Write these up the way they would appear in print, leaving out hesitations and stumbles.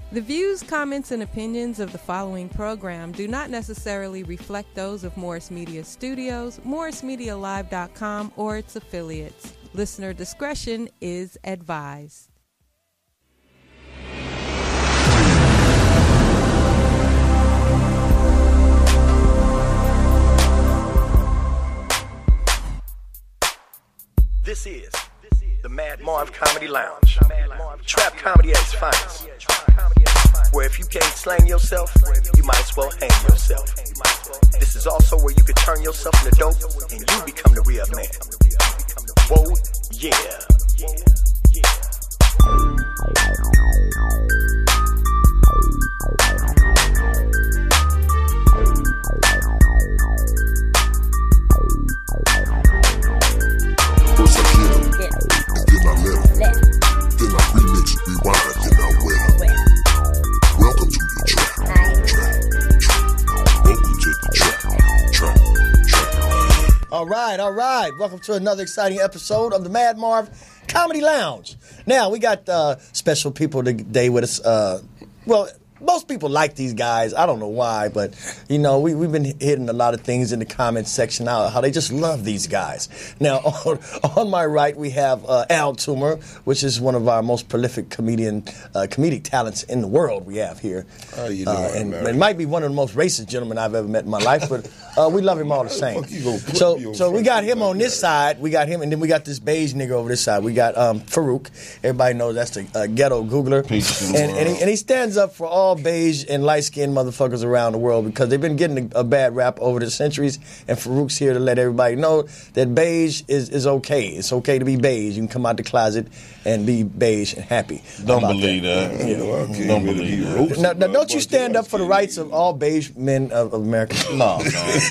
The views, comments, and opinions of the following program do not necessarily reflect those of Morris Media Studios, MorrisMediaLive.com, or its affiliates. Listener discretion is advised. This is the Mad Marv Comedy Lounge. Trap comedy at its finest. Where if you can't slang yourself, you might as well hang yourself. This is also where you can turn yourself into dope and you become the real man. Whoa, yeah. First I hit 'em, and then I let 'em. Then I remix, rewind, then I wet 'em. Welcome to the trap. Welcome to the trap. All right. Welcome to another exciting episode of the Mad Marv Comedy Lounge. Now, we got special people today with us. Most people like these guys. I don't know why, but, you know, we've been hitting a lot of things in the comments section out, how they just love these guys. Now, on my right, we have Al Toomer, which is one of our most prolific comedic talents in the world we have here. How you doing, and man? it might be one of the most racist gentlemen I've ever met in my life, but we love him all the same. So we got him on this side. We got him, and then we got this beige nigga over this side. We got Farouk. Everybody knows that's the ghetto Googler. And he stands up for all beige and light-skinned motherfuckers around the world because they've been getting a bad rap over the centuries, and Farouk's here to let everybody know that beige is okay. It's okay to be beige. You can come out the closet and be beige and happy. Don't believe that. Don't believe that. Now, don't you stand up for the rights of all beige men of America? No, man.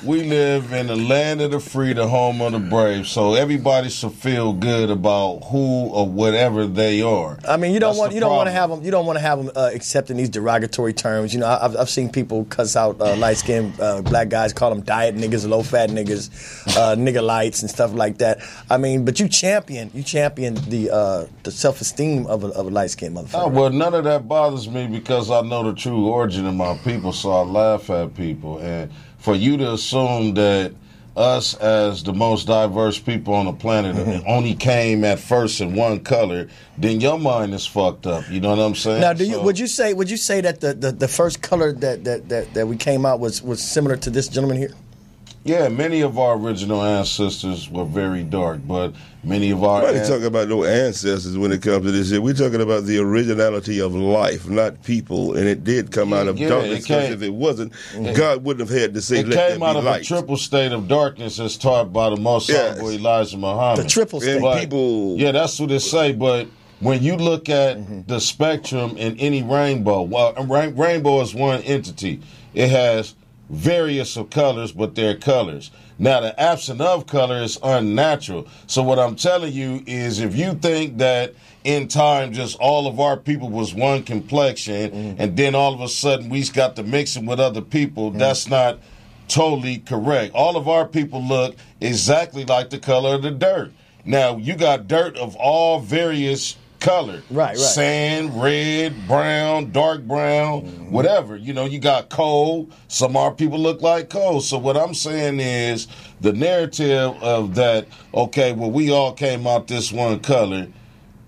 We live in the land of the free, the home of the brave, so everybody should feel good about who or whatever they are. I mean, you don't want to have them accepting these derogatory terms. You know, I've seen people cuss out light-skinned black guys, call them diet niggas, low-fat niggas, nigga lights and stuff like that. I mean, but you champion the self-esteem of a light-skinned motherfucker. Oh, well, none of that bothers me because I know the true origin of my people, so I laugh at people. And for you to assume that us as the most diverse people on the planet only came at first in one color, then your mind is fucked up. You know what I'm saying? Now, would you say that the first color that we came out was similar to this gentleman here? Yeah, many of our original ancestors were very dark, but many of our... Nobody talking about no ancestors when it comes to this shit. We're talking about the originality of life, not people, and it did come out of darkness, because if it wasn't, God wouldn't have had to say, let there be light. It came out of a triple state of darkness as taught by the Most Honorable Elijah Muhammad. The triple state. Yeah, that's what it say, but... When you look at the spectrum in any rainbow, well, rainbow is one entity. It has various of colors, but they're colors. Now, the absence of color is unnatural. So what I'm telling you is if you think that in time just all of our people was one complexion and then all of a sudden we got to mixing with other people, that's not totally correct. All of our people look exactly like the color of the dirt. Now, you got dirt of all various color. Right. Sand, red, brown, dark brown, whatever. You know, you got coal. Some of our people look like coal. So what I'm saying is the narrative of that, okay, well, we all came out this one color,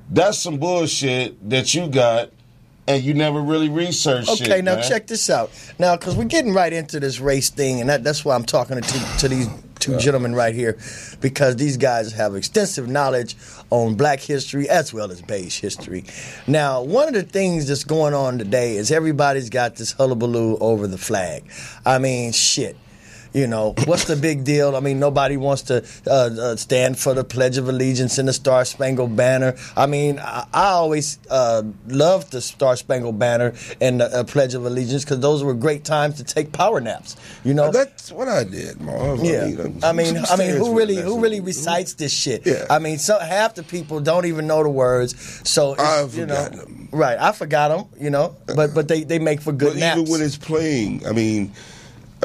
that's some bullshit that you got and you never really researched shit. Okay, now man. Check this out. Now, because we're getting right into this race thing, and that's why I'm talking to these two gentlemen right here, because these guys have extensive knowledge on black history as well as beige history. Now, one of the things that's going on today is everybody's got this hullabaloo over the flag. I mean, shit. You know, what's the big deal? I mean, nobody wants to stand for the Pledge of Allegiance and the Star Spangled Banner. I mean, I always loved the Star Spangled Banner and the Pledge of Allegiance because those were great times to take power naps. You know, that's what I did, Marv. Yeah, I mean, who really recites this shit? Yeah. I mean, half the people don't even know the words. So I forgot them. Right, I forgot them. You know, but they make for good naps. Even when it's playing, I mean,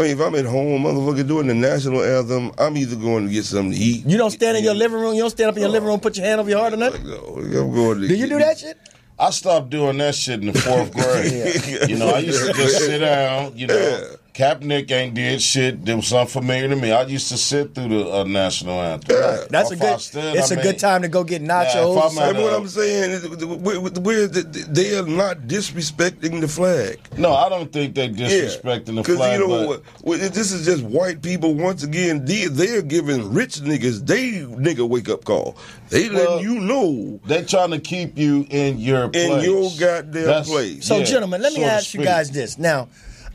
if I'm at home, motherfucker, doing the national anthem, I'm either going to get something to eat. You don't stand in your living room? You don't stand up in your living room, put your hand over your heart or nothing? No, I'm going to do you do that shit? I stopped doing that shit in the 4th grade. You know, I used to just sit down, you know. Kaepernick ain't did shit that was unfamiliar to me. I used to sit through the national anthem. Right. That's a good time to go get nachos. What I'm saying is, they are not disrespecting the flag. No, I don't think they disrespecting the flag. Because this is just white people once again. They're giving rich niggas nigga wake up call. They letting you know they're trying to keep you in your place. In your goddamn place. So, gentlemen, let me ask you guys this now.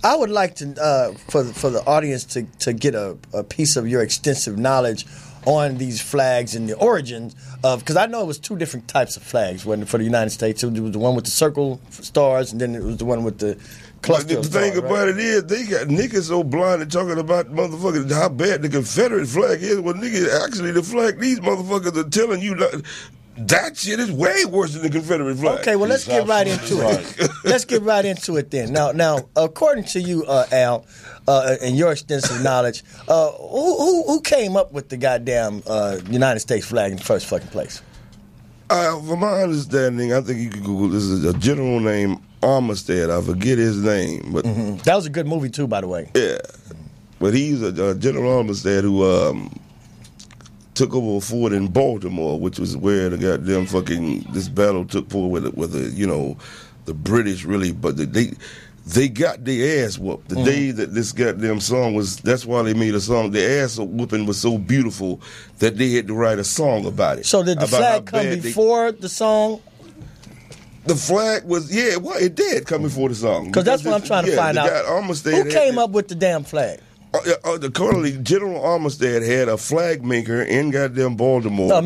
I would like to, for the audience to get a piece of your extensive knowledge on these flags and the origins of, because I know it was 2 different types of flags for the United States. It was the one with the circle stars, and then it was the one with the cluster of stars. The thing about it is, they got niggas so blind and talking about motherfuckers how bad the Confederate flag is. Well, niggas, actually the flag these motherfuckers are telling you that shit is way worse than the Confederate flag. Okay, well, let's get right into it. Let's get right into it then. Now, according to you, Al, and your extensive knowledge, who came up with the goddamn United States flag in the first fucking place? From my understanding, I think you could Google, this is a general named Armistead. I forget his name. But that was a good movie, too, by the way. Yeah. But he's a General Armistead who took over a fort in Baltimore, which was where the goddamn this battle took place with the British really, but they got their ass whooped. The day that this goddamn song was, that's why they made a song. The ass whooping was so beautiful that they had to write a song about it. So did the flag come before the song? The flag was, it did come before the song. Because that's what I'm trying to find out. Who came up with the damn flag? General Armistead had a flag maker in goddamn Baltimore. A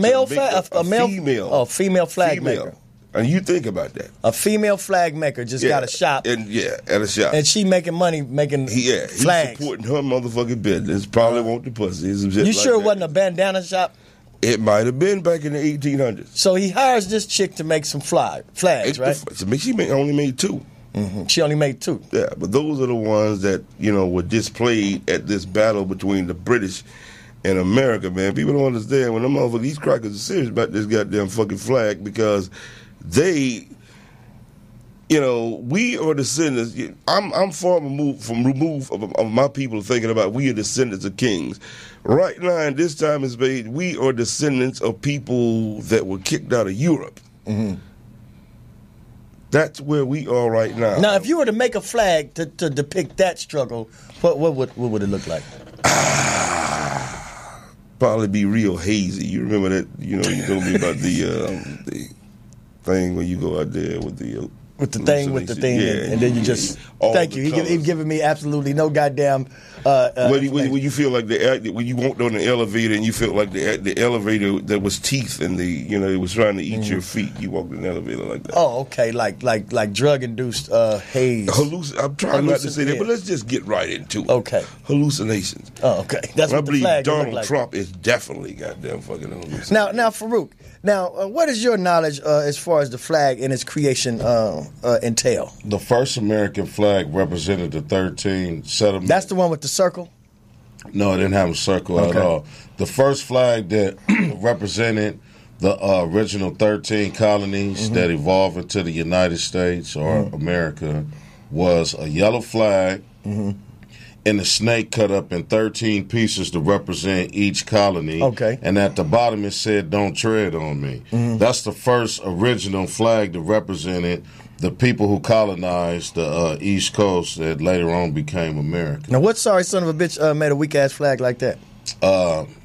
female flag maker. And you think about that. A female flag maker just got a shop. At a shop. And she making money making flags. He's supporting her motherfucking business. Probably want the pussy. You sure it wasn't a bandana shop? It might have been back in the 1800s. So he hires this chick to make some flags, right? She only made 2. She only made 2. Yeah, but those are the ones that, were displayed at this battle between the British and America, man. People don't understand when these crackers are serious about this goddamn fucking flag because they, we are descendants. I'm far removed of my people thinking about we are descendants of kings. Right now, in this time and space, we are descendants of people that were kicked out of Europe. That's where we are right now. Now, if you were to make a flag to depict that struggle, what would it look like? Probably be real hazy. You remember that? You told me about the thing where you go out there with the thing, and then you just thank you. He's giving me absolutely no goddamn. When you feel like when you walked on the elevator and you felt like the elevator that was teeth and it was trying to eat your feet. You walked in the elevator like that. Oh, okay, like drug induced haze. I'm trying not to say that, but let's just get right into it. Okay, hallucinations. Oh, okay. That's what the flag Donald Trump is definitely goddamn fucking hallucinating. Now, Farouk. Now, what is your knowledge as far as the flag and its creation entail? The first American flag represented the 13 settlements. That's the one with the circle? No, it didn't have a circle at all. The first flag that represented the original 13 colonies that evolved into the United States or America was a yellow flag and a snake cut up in 13 pieces to represent each colony. Okay. And at the bottom it said, "Don't tread on me." That's the first original flag that represented the people who colonized the East Coast that later on became America. Now, what sorry son of a bitch made a weak-ass flag like that?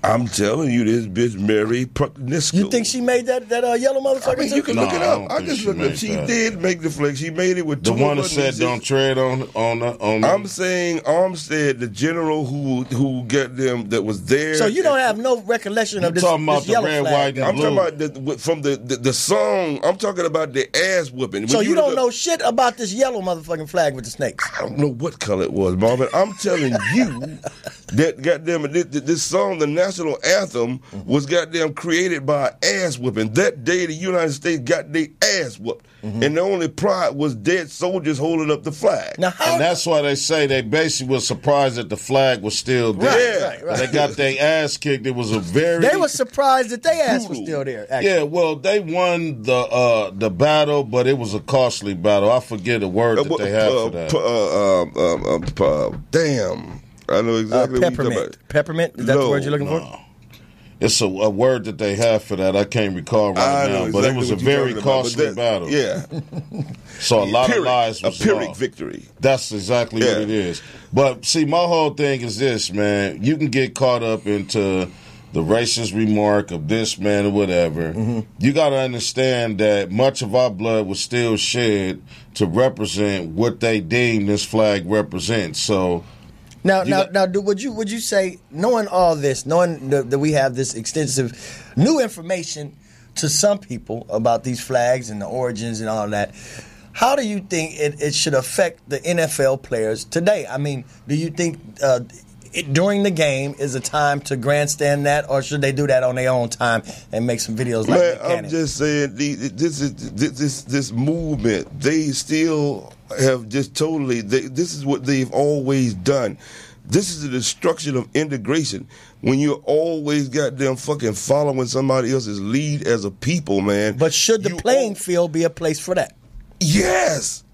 I'm telling you, this bitch Mary Prucknisko. You think she made that yellow motherfucker? I mean, you can look it up. I just looked up. She did make the flag. She made it with the one that said "Don't tread on." I'm saying Armstead, the general who got them that was there. So you don't have no recollection of this. Talking about this the red, white, and blue. I'm talking about from the song. I'm talking about the ass whooping. So you don't know shit about this yellow motherfucking flag with the snakes. I don't know what color it was, Marvin. I'm telling you that goddamn this song, the national national anthem was goddamn created by ass whipping. That day, the United States got their ass whooped. And the only pride was dead soldiers holding up the flag. Now, And that's why they say they basically was surprised that the flag was still there. Right. They got their ass kicked. It was a very... They were surprised that their ass was still there, actually. Yeah, well, they won the battle, but it was a costly battle. I forget the word that they have for that. Damn. I know exactly what you're talking about. Peppermint? Is that the word you're looking for? It's a word that they have for that. I can't recall right now, but it was a very costly battle. Yeah. So a lot of lives was a Pyrrhic lost. victory. That's exactly what it is. But see, my whole thing is this, man. You can get caught up into the racist remark of this man or whatever. You got to understand that much of our blood was still shed to represent what they deem this flag represents. So. Now, would you say, knowing all this, knowing that we have this extensive new information to some people about these flags and the origins and all that, how do you think it should affect the NFL players today? I mean, do you think during the game is a time to grandstand that, or should they do that on their own time and make some videos like that? I'm just saying, this movement, they still have just totally, this is what they've always done. This is the destruction of integration. When you're always goddamn fucking following somebody else's lead as a people, man. But should the playing field be a place for that? Yes.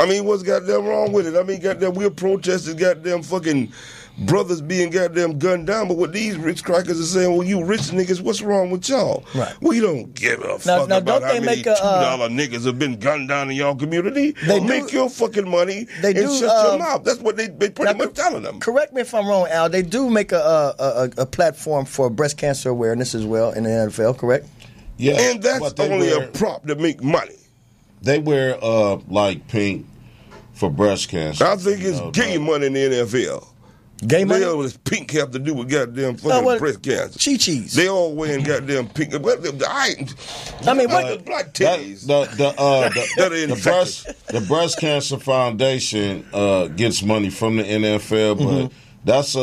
I mean, what's goddamn wrong with it? I mean, goddamn, we're protesting goddamn fucking brothers being goddamn gunned down, but what these rich crackers are saying, well, you rich niggas, what's wrong with y'all? Right. We don't give a fuck about how many $2 niggas have been gunned down in y'all community. They make your fucking money and shut your mouth. That's what they pretty much telling them. Correct me if I'm wrong, Al. They do make a platform for breast cancer awareness as well in the NFL, correct? Yeah. And that's only a prop to make money. They wear like pink for breast cancer. I think it's gay money in the NFL. Gay money? What does pink have to do with goddamn fucking breast cancer? Chi-chis. They all wearing goddamn pink. I mean, what black titties? The breast cancer foundation gets money from the NFL, but that's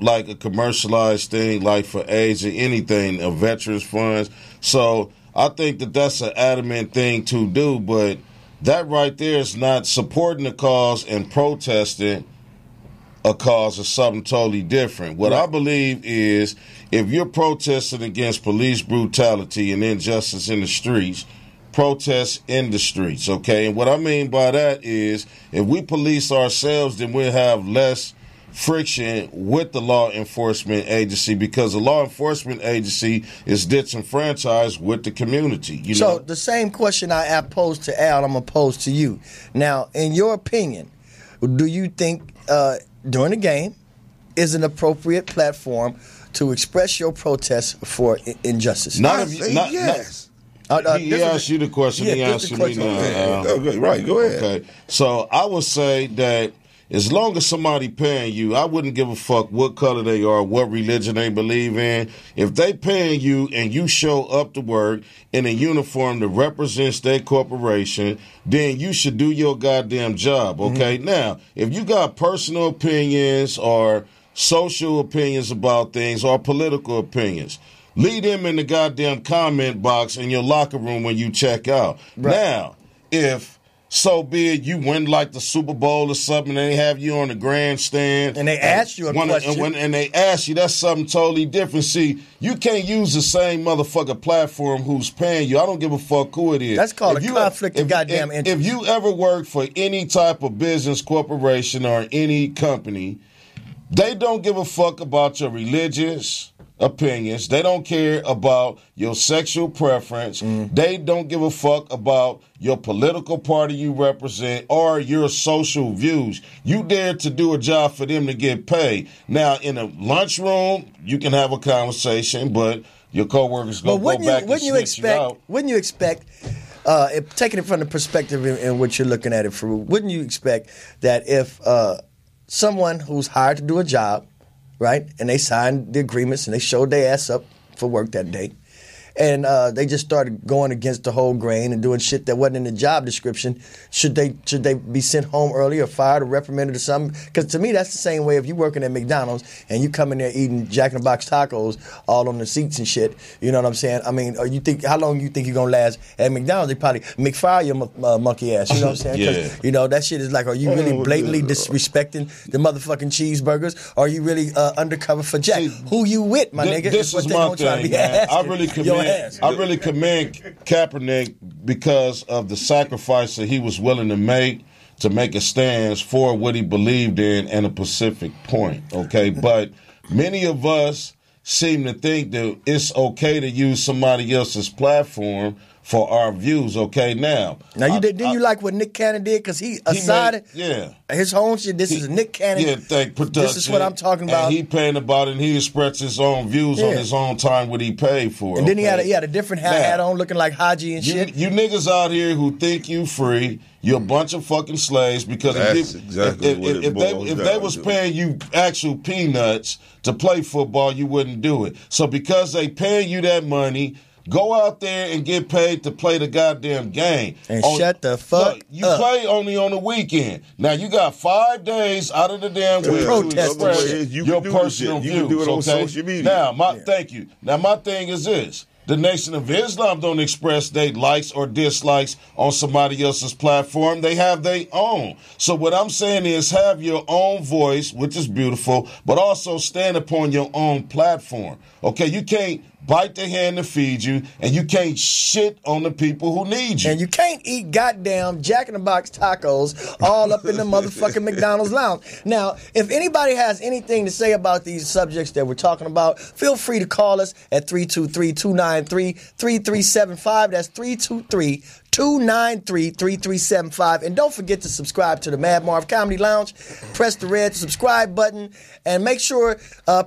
like a commercialized thing, like for AIDS or anything, of veterans funds. So I think that's an adamant thing to do, but that right there is not supporting the cause and protesting a cause of something totally different. What I believe is, if you're protesting against police brutality and injustice in the streets, protest in the streets, okay? And what I mean by that is, if we police ourselves, then we'll have less friction with the law enforcement agency, because the law enforcement agency is disenfranchised with the community. So the same question I posed to Al, I'm going to pose to you. Now, in your opinion, do you think during the game is an appropriate platform to express your protest for injustice? Yes. He asked you the question. He asked me now. Okay, right, go ahead. Okay, so I would say that as long as somebody paying you, I wouldn't give a fuck what color they are, what religion they believe in. If they paying you and you show up to work in a uniform that represents their corporation, then you should do your goddamn job, okay? Now, if you got personal opinions or social opinions about things or political opinions, leave them in the goddamn comment box in your locker room when you check out. Right. Now, if so be it, you win like the Super Bowl or something, and they have you on the grandstand. And they ask you a question. And they ask you, that's something totally different. See, you can't use the same motherfucker platform who's paying you. I don't give a fuck who it is. That's called a conflict of goddamn interest. If you ever work for any type of business, corporation, or any company, they don't give a fuck about your religious opinions. They don't care about your sexual preference. They don't give a fuck about your political party you represent or your social views. You dare to do a job for them to get paid. Now, in a lunchroom, you can have a conversation, but your coworkers go back and snitch you out. Wouldn't you expect, taking it from the perspective in which you're looking at it, wouldn't you expect that if someone who's hired to do a job, right, and they signed the agreements and they showed their ass up for work that day, and they just started going against the whole grain and doing shit that wasn't in the job description, should they be sent home early or fired or reprimanded or something? Because to me, that's the same way if you're working at McDonald's and you come in there eating Jack in the Box tacos all on the seats and shit. You know what I'm saying? I mean, or you think how long you think you're gonna last at McDonald's? They probably McFire your monkey ass. You know what I'm saying? Yeah. You know that shit is like, are you really blatantly disrespecting the motherfucking cheeseburgers? Or are you really undercover for Jack? See, Who you with, my nigga? This is my thing, man. I really commend Kaepernick because of the sacrifice that he was willing to make a stance for what he believed in and a specific point. Okay, but many of us seem to think that it's okay to use somebody else's platform for our views. Okay, now didn't you like what Nick Cannon did? Because he aside his own shit. This is Nick Cannon. Yeah, production. This is what I'm talking about. And he paying about it, and he expressed his own views on his own time, what he paid for. And then he had a different hat on, looking like Haji and shit. You niggas out here who think you free, you're a bunch of fucking slaves because if they was paying you actual peanuts to play football, you wouldn't do it. So because they paying you that money, go out there and get paid to play the goddamn game. And shut the fuck up. You play only on the weekend. Now, you got 5 days out of the damn week to express your personal views. You can do it on social media. Now, thank you. Now, my thing is this. The Nation of Islam don't express their likes or dislikes on somebody else's platform. They have their own. So what I'm saying is have your own voice, which is beautiful, but also stand upon your own platform. Okay, you can't bite the hand that feeds you, and you can't shit on the people who need you. And you can't eat goddamn Jack in the Box tacos all up in the motherfucking McDonald's lounge. Now, if anybody has anything to say about these subjects that we're talking about, feel free to call us at 323-293-3375. That's 323-293-3375. And don't forget to subscribe to the Mad Marv Comedy Lounge. Press the red subscribe button and make sure,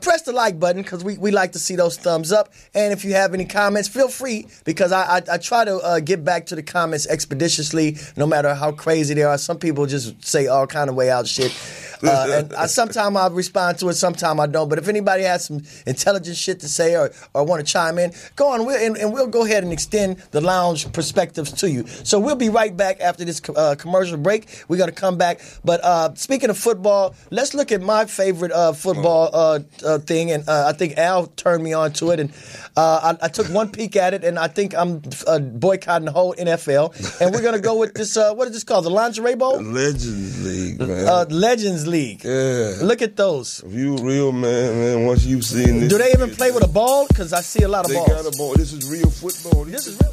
press the like button because we like to see those thumbs up. And if you have any comments, feel free because I try to get back to the comments expeditiously no matter how crazy they are. Some people just say all kind of way out shit. And sometimes I respond to it, sometimes I don't. But if anybody has some intelligent shit to say or want to chime in, go on and we'll go ahead and extend the lounge perspectives to you. So we'll be right back after this commercial break. We're going to come back. But speaking of football, let's look at my favorite football thing. And I think Al turned me on to it. And I took one peek at it, and I think I'm boycotting the whole NFL. And we're going to go with this, what is this called, the Lingerie Bowl? Legends League, man. Legends League. Yeah. Look at those. If you real man, once you've seen this. Do they even play with a ball? Because I see a lot of balls. They got a ball. This is real football. This is real.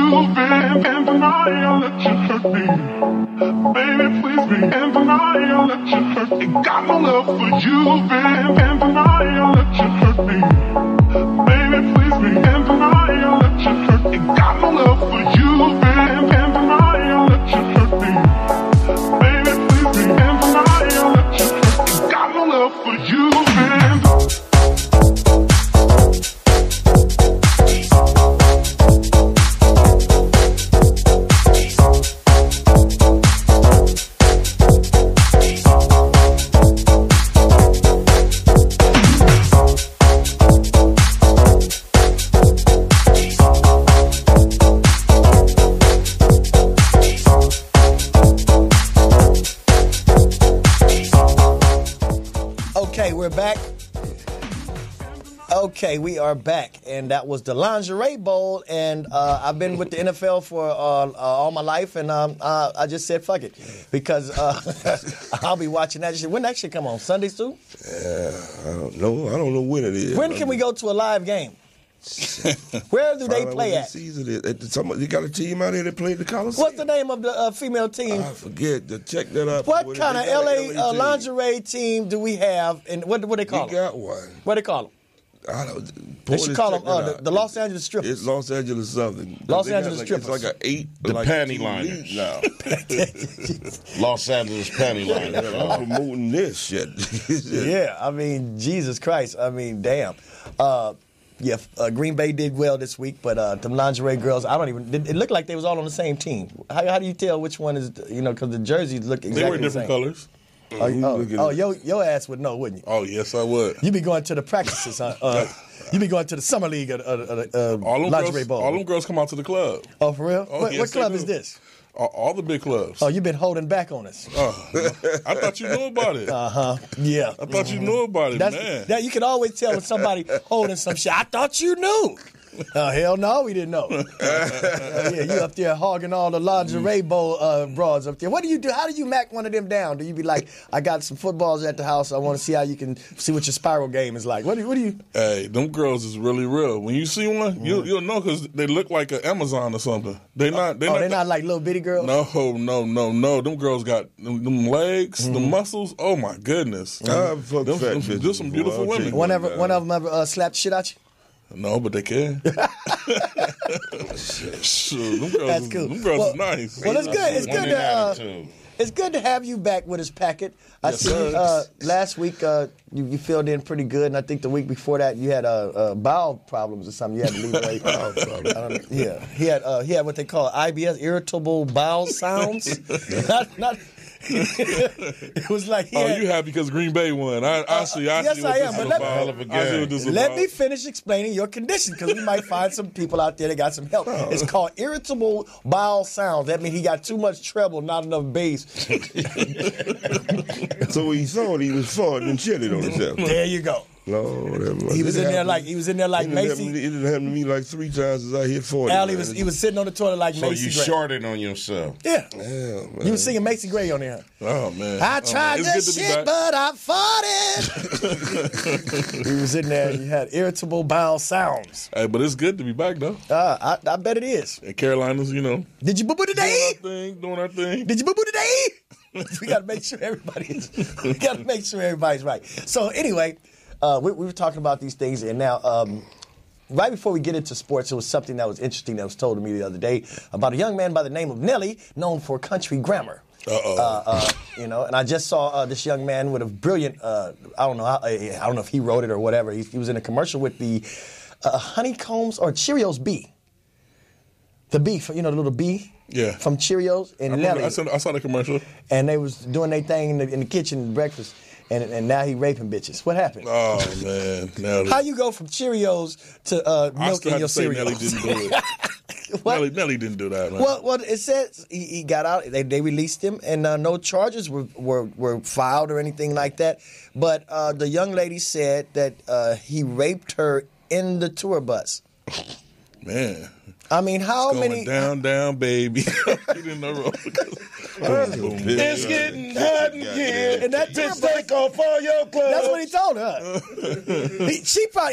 you, babe. Can't deny I'll let you hurt me. Baby, please be. Can't deny I'll let you hurt me. Got no love for you, babe. Can't deny I'll let you hurt me. Baby, please be. Can't deny I'll let you hurt me. Got no love for you, babe. Can't deny I'll let you hurt me. Baby, please be. Can't deny I'll let you hurt me. Got no love for you, babe. We're back. Okay, we are back, and that was the Lingerie Bowl, and I've been with the NFL for all my life, and I just said fuck it, because I'll be watching that shit. When that shit come on? Sundays too? I don't know when it is. When can we go to a live game? Where do they play at? You got a team out here that played the Coliseum. What's the name of the female team? I forget. Check that out. What kind of LA lingerie team do we have? And what do they call them? We got one. What do they call them? I don't. They should call them the Los Angeles Strippers. It's Los Angeles something. Los Angeles Strippers. It's like an 8. The like panty liners. Now. Los Angeles panty liners. I'm promoting this shit. Yeah, I mean, Jesus Christ. I mean, damn. Green Bay did well this week, but the lingerie girls, it looked like they was all on the same team. How do you tell which one is, because the jerseys look exactly the same? They were different colors. Your ass would know, wouldn't you? Oh, yes, I would. You be going to the practices, you be going to the summer league lingerie ball. All them girls come out to the club. Oh, for real? Oh, what club is this? All the big clubs. Oh, you've been holding back on us. I thought you knew about it. Yeah. I thought you knew about it, man. That you can always tell when somebody holding some shit. I thought you knew. Hell no, we didn't know. You up there hogging all the lingerie bowl bras up there. What do you do? How do you mac one of them down? Do you be like, I got some footballs at the house. I want to see how you can see what your spiral game is like. What do you? Hey, them girls is really real. When you see one, you'll know because they look like an Amazon or something. They're not like little bitty girls? No. Them girls got them legs, the muscles. Oh, my goodness. Just some beautiful women. One of them ever slapped shit at you? No, but they can. Sure, That's cool. Them girls is nice. Well, it's good. It's good to have you back with us, Packet. I see last week you filled in pretty good, and I think the week before that you had bowel problems or something. You had to leave late. Bowel problems. Yeah, he had what they call IBS, irritable bowel sounds. not. It was like you happy because Green Bay won? I see. Yes, I am. But let me finish explaining your condition because we might find some people out there that got some help. It's called irritable bowel sounds. That means he got too much treble, not enough bass. So he thought he was farting and shitting on himself. There you go. Lord, he was in there like Macy. It didn't happen to me like 3 times as I hit 40. Al, he was sitting on the toilet like Macy Gray. So you shorted on yourself. Yeah. Man. You was singing Macy Gray on there. Oh, man. I tried this shit, but I fought it. He was in there and he had irritable bowel sounds. Hey, but it's good to be back, though. I bet it is. In Carolinas, Did you boo-boo today? Doing our thing. Did you boo-boo today? We got to make sure everybody's right. So anyway, we were talking about these things, and now right before we get into sports, it was something that was interesting that was told to me the other day about a young man by the name of Nelly, known for country grammar. And I just saw this young man with a brilliant, I don't know if he wrote it or whatever. He was in a commercial with the Honeycombs or Cheerios bee. The bee, the little bee. Yeah. From Cheerios and Nelly. I saw the commercial. And they was doing their thing in the kitchen, breakfast. And now he raping bitches. What happened? Oh, man. Nelly. How you go from Cheerios to milk in your cereal? Nelly didn't do it. Nelly didn't do that, man. Well, it says he got out. They released him, and no charges were filed or anything like that. But the young lady said that he raped her in the tour bus. Man. I mean, how many... down, baby. It's getting hot again. And that tour bus, take off all your clothes. That's what he told her.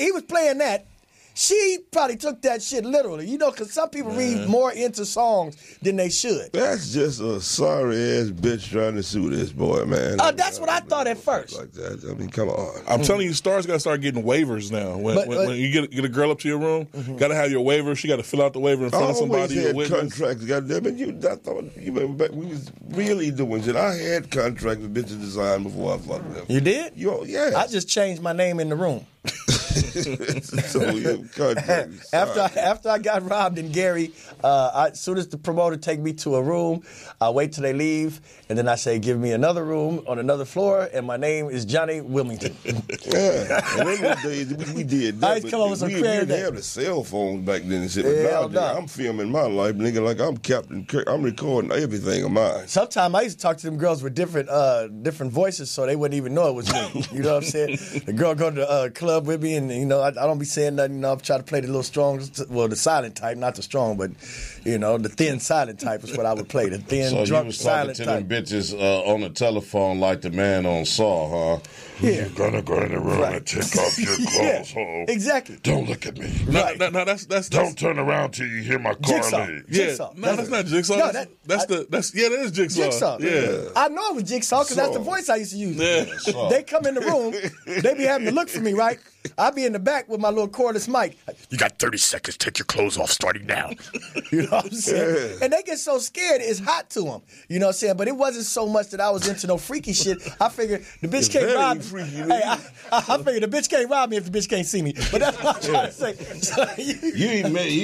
He was playing that. She probably took that shit literally, because some people read more into songs than they should. That's just a sorry ass bitch trying to sue this boy, man. That's what I thought at first. Like that. I mean, come on. I'm telling you, stars got to start getting waivers now. When you get a girl up to your room, got to have your waiver. She got to fill out the waiver in front of somebody. I always had contracts, goddamn it. I thought you remember back we was really doing shit. I had contracts with bitches design before I fucked them. You did? Yeah. I just changed my name in the room. After I got robbed in Gary, as soon as the promoter take me to a room, I wait till they leave, and then I say, give me another room on another floor, and my name is Johnny Wilmington. Yeah. And in those days, we did that. I used to come up with some creative We didn't have the cell phones back then and shit. But now I'm filming my life, nigga, like I'm Captain Kirk. I'm recording everything of mine. Sometimes I used to talk to them girls with different voices, so they wouldn't even know it was me. You know what I'm saying? The girl go to the club with me, and I don't be saying nothing. I'm trying to play the little strong, the silent type, not the strong, but the thin silent type is what I would play. The thin, drunk, silent type. So you was talking to them bitches on the telephone like the man on Saw, huh? Yeah. You're gonna go in the room and take off your clothes, ho. Exactly. Don't look at me. Right. No, that's Don't turn around till you hear my car Jigsaw. leave. Jigsaw. No, that's not Jigsaw. No, that is Jigsaw. Jigsaw. Yeah. I know it was Jigsaw because that's the voice I used to use. Yeah. They come in the room, they be having to look for me, right? I be in the back with my little cordless mic. You got 30 seconds. Take your clothes off starting now. You know what I'm saying? And they get so scared, it's hot to them. You know what I'm saying? But it wasn't so much that I was into no freaky shit. I figured the bitch can't rob me. Hey, I figured the bitch can't rob me if the bitch can't see me. But that's what I'm trying to say. So You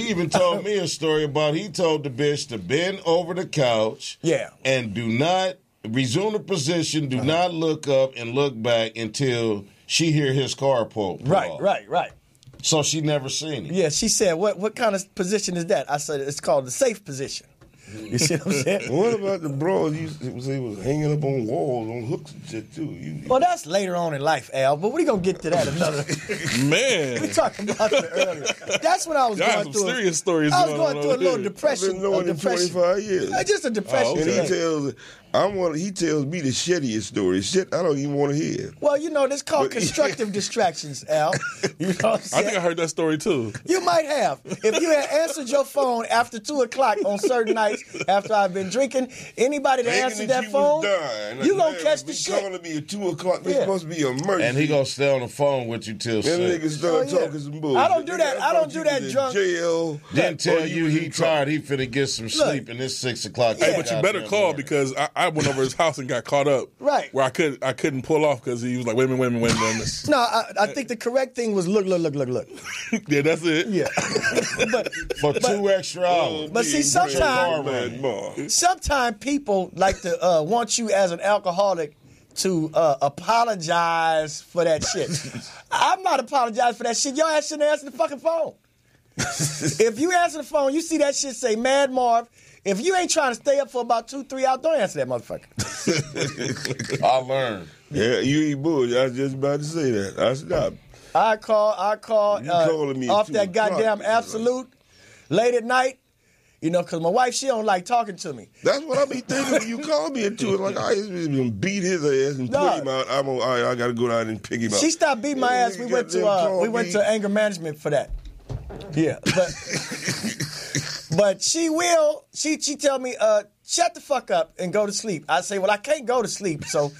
even told me a story about he told the bitch to bend over the couch. Yeah. And do not resume the position. Do not look up and look back until she hear his car pull off. Right. So she never seen it. Yeah, she said, what kind of position is that? I said, it's called the safe position. You see what I'm saying? What about the bros? He was hanging up on walls, on hooks and shit, too. Well, that's later on in life, Al, but we're going to get to that another. Man. We talking about it earlier. That's when I was going some through. serious stories I was going through a little depression. I've been knowing him 25 years. Just a depression. And he tells me the shittiest story. Shit I don't even want to hear. Well, this called constructive distractions, Al. You know what I'm saying? I think I heard that story too. You might have. If you had answered your phone after 2 o'clock on certain nights after I've been drinking, anybody that answered that phone, you gonna catch the shit. Calling me at 2 o'clock. It's supposed to be a emergency. And he gonna stay on the phone with you till 6. Them niggas start talking some bullshit. I don't do that. I don't do that drunk. Jail. Then tell you he tired. He finna get some sleep, and it's 6 o'clock. Hey, but you better call because I went over his house and got caught up. Right. Where I couldn't pull off because he was like, wait a minute. No, I think the correct thing was look. Yeah, that's it. Yeah. For 2 extra hours. But see, sometimes people like to want you as an alcoholic to apologize for that shit. I'm not apologizing for that shit. Your ass shouldn't answer the fucking phone. If you answer the phone, you see that shit say Mad Marv. If you ain't trying to stay up for about 2-3 hours, don't answer that motherfucker. I learned. Yeah, you ain't bullshit. I was just about to say that. I stopped. I call calling me off at 2 that goddamn o'clock, absolute late at night, because my wife, she don't like talking to me. That's what I be thinking when you call me at 2. Like, I just gonna beat his ass and put him out. I gotta go down and pick him up. She stopped beating my ass. We went to anger management for that. Yeah, but she tell me, shut the fuck up and go to sleep. I say, well, I can't go to sleep, so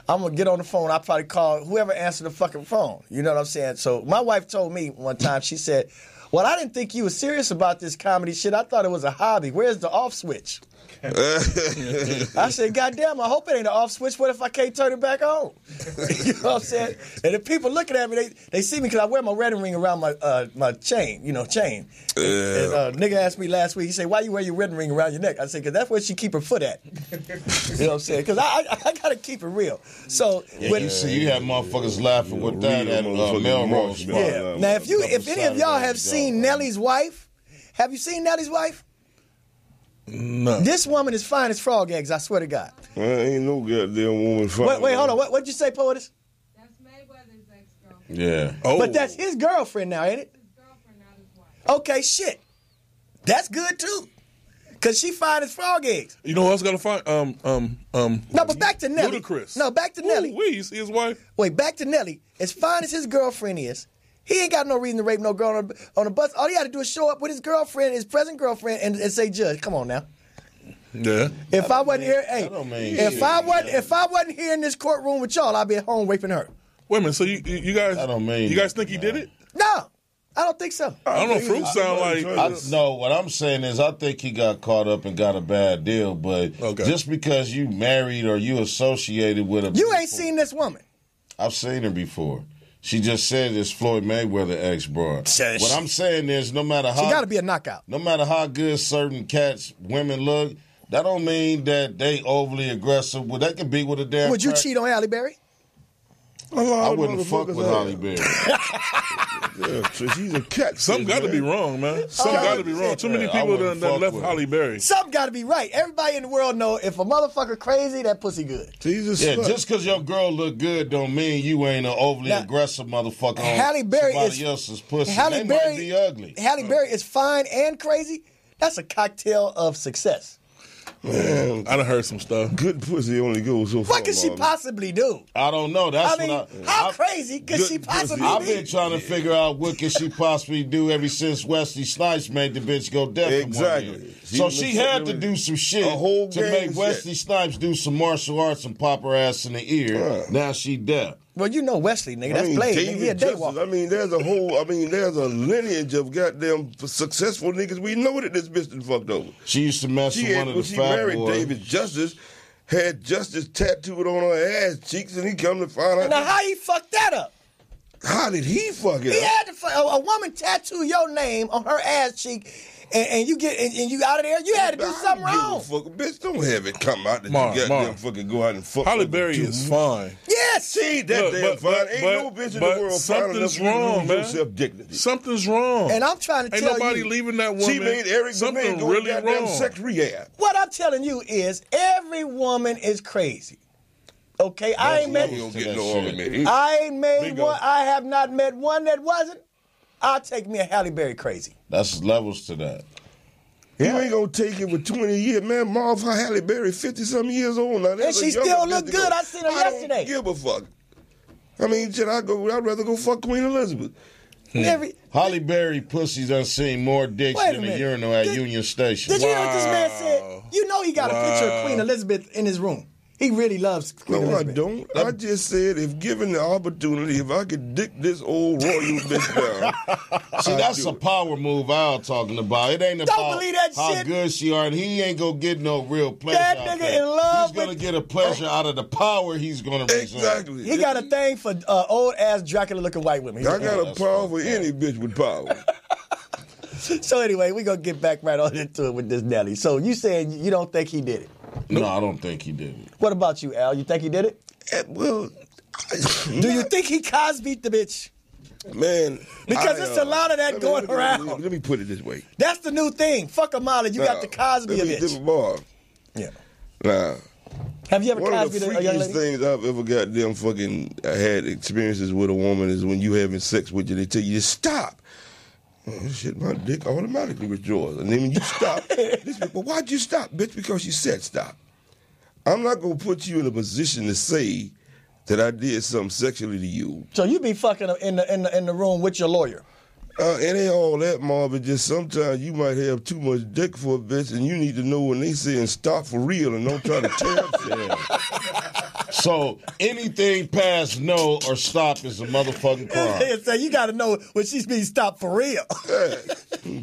I'm going to get on the phone. I'll probably call whoever answered the fucking phone. You know what I'm saying? So my wife told me one time, she said, well, I didn't think you were serious about this comedy shit. I thought it was a hobby. Where's the off switch? I said, goddamn, I hope it ain't an off switch. What if I can't turn it back on? You know what I'm saying? And the people looking at me, they see me because I wear my wedding ring around my chain, chain. And nigga asked me last week, he said, why you wear your wedding ring around your neck? I said, because that's where she keep her foot at. You know what I'm saying? Because I got to keep it real. So you see, you have motherfuckers laughing with that at Melrose spot. Yeah. Now, if any of y'all have seen Nelly's wife, have you seen Nelly's wife? No. This woman is fine as frog eggs, I swear to God. Well, ain't no goddamn woman fine. Wait, hold on. What'd you say, Poetess? That's Mayweather's ex-girlfriend. Yeah. Oh. But that's his girlfriend now, ain't it? His girlfriend, not his wife. Okay, shit. That's good, too. Because she fine as frog eggs. You know who else got to find? No, but back to Nelly. Ludacris. No, back to Nelly. Ooh, you see his wife? Wait, back to Nelly. As fine as his girlfriend is, He ain't got no reason to rape no girl on a bus. All he had to do is show up with his girlfriend, his present girlfriend, and say, "Judge, come on now." Yeah. If I wasn't here, if I wasn't here in this courtroom with y'all, I'd be at home raping her. Wait a minute. So you guys think he did it? No, I don't think so. I don't know. Fruit sound like. No, what I'm saying is I think he got caught up and got a bad deal. But just because you married or you associated with a, you ain't seen this woman. I've seen her before. She just said it's Floyd Mayweather ex-broad. What I'm saying is no matter how... She got to be a knockout. No matter how good certain women look, that don't mean that they overly aggressive. Well, they can be with a damn... Would you cheat on Halle Berry? I wouldn't fuck with Halle Berry. Yeah, she's a cat. Something got to be wrong, man. Something got to be wrong. Too many people done left Halle Berry. Something got to be right. Everybody in the world know if a motherfucker crazy, that pussy good. Just because your girl look good don't mean you ain't an overly aggressive motherfucker Halle Berry on somebody else's pussy. Halle They Berry, might be ugly. Halle Berry is fine and crazy. That's a cocktail of success. Man, I done heard some stuff. Good pussy only goes so far. What can she possibly do? I don't know. That's how crazy could she possibly be? I've been trying to figure out what can she possibly do ever since Wesley Snipes made the bitch go deaf. Exactly. So she had to do some shit to make Wesley Snipes do some martial arts and pop her ass in the ear. Now she deaf. Well, you know Wesley, nigga. That's Blade. Nigga. He a daywalker. I mean, there's a lineage of goddamn successful niggas. We know that this bitch done fucked over. She used to mess with one of the fat boys. She married David Justice, had Justice tattooed on her ass cheeks, and he come to find out. Now, how he fucked that up? How did he fuck it up? He had to a woman tattoo your name on her ass cheek, and you get and you out of there. You had to do something wrong. Bitch, don't have it come out that you got them fucking go out and fuck. Halle Berry is fine. Yes, see that damn fine. Ain't no bitch in the world something's wrong, man. Self-dignity. Something's wrong. And I'm trying to tell you, ain't nobody leaving that woman. She made Eric something go really goddamn wrong. Sex rehab. What I'm telling you is, every woman is crazy. Okay, I ain't met one. I have not met one that wasn't. I'll take me a Halle Berry crazy. That's levels to that. You ain't gonna take it with 20 years, man. Marv Halle Berry, 50-something years old now. And she still look good. I seen her yesterday. I don't give a fuck. I mean, shit, I'd rather go fuck Queen Elizabeth. Halle Berry pussy done seen more dicks than a urinal at Union Station. Did you hear what this man said? You know he got a picture of Queen Elizabeth in his room. He really loves Queen Elizabeth. No, I don't. I just said if given the opportunity, if I could dick this old royal bitch down. See, that's a power move I'm talking about. It ain't about how good she are, and he ain't gonna get no real pleasure that out nigga there. in love He's gonna get a pleasure out of the power he's gonna result. Exactly. He got a thing for old-ass Dracula-looking white women. I got a power for any bitch with power. So anyway, we're going to get back right on into it with this Nelly. So you saying you don't think he did it? No, I don't think he did it. What about you, Al? You think he did it? Well, do you think he Cosby'd the bitch? Man. Because there's a lot of that going around. Let me put it this way. That's the new thing. Fuck a Molly, you got the Cosby a bitch. Yeah. Now. Have you ever Cosby'd a young lady? One of the freakiest things I've ever goddamn fucking had experiences with a woman is when you having sex with you, they tell you to stop. Oh, shit, my dick automatically withdraws. And then when you stop, well, why'd you stop, bitch? Because you said stop. I'm not going to put you in a position to say that I did something sexually to you. So you be fucking in the room with your lawyer? It ain't all that, Marv. It's just sometimes you might have too much dick for a bitch, and you need to know when they saying stop for real and don't try to tell shit. So anything past no or stop is a motherfucking crime. So you got to know when she's being stopped for real. Yeah.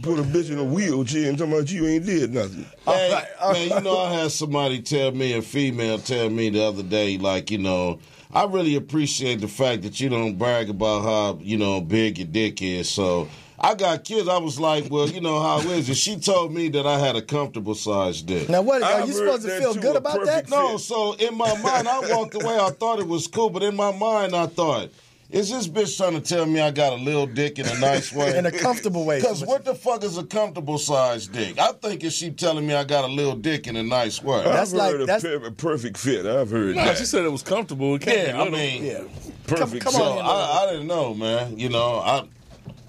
Put a bitch in a wheelchair and talking about you ain't did nothing. Hey, man, you know, I had somebody tell me, a female tell me the other day, like, you know, I really appreciate the fact that you don't brag about how, you know, big your dick is. So I got kids. I was like, well, you know, how is it? She told me that I had a comfortable sized dick. Now, what are you supposed to feel good about that? No, so in my mind, I walked away. I thought it was cool, but in my mind, I thought, is this bitch trying to tell me I got a little dick in a nice way? In a comfortable way. Because what the fuck is a comfortable sized dick? I think it's she telling me I got a little dick in a nice way. I've heard a perfect fit. I've heard that. She said it was comfortable. It can't be I mean, perfect. Come so on. I didn't know, man. You know,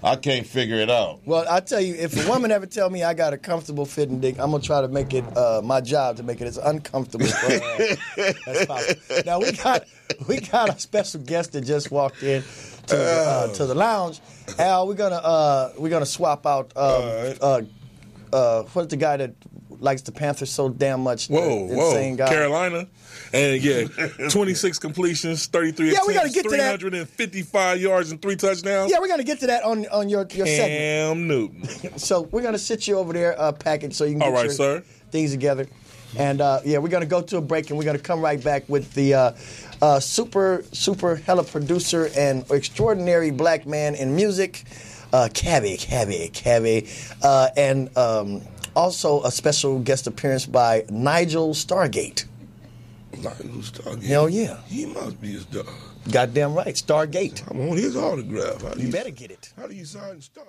I can't figure it out. Well, I tell you, if a woman ever tell me I got a comfortable fitting dick, I'm gonna try to make it my job to make it as uncomfortable for her as possible. Now we got a special guest that just walked in to the lounge. Al, we're gonna swap out. What's the guy that likes the Panthers so damn much? Insane guy. Carolina. And 26 completions, 33 attempts, we gotta get to that. 355 yards and 3 touchdowns. Yeah, we're gonna get to that on your segment. Cam Newton. So we're gonna sit you over there, package, so you can get your things together. And we're gonna go to a break, and we're gonna come right back with the super hella producer and extraordinary black man in music, Cabby, and also a special guest appearance by Nigel Stargate. Nigel Stargate. Hell yeah. He must be his dog. Goddamn right, Stargate. I'm on his autograph. You better get it. How do you sign Star?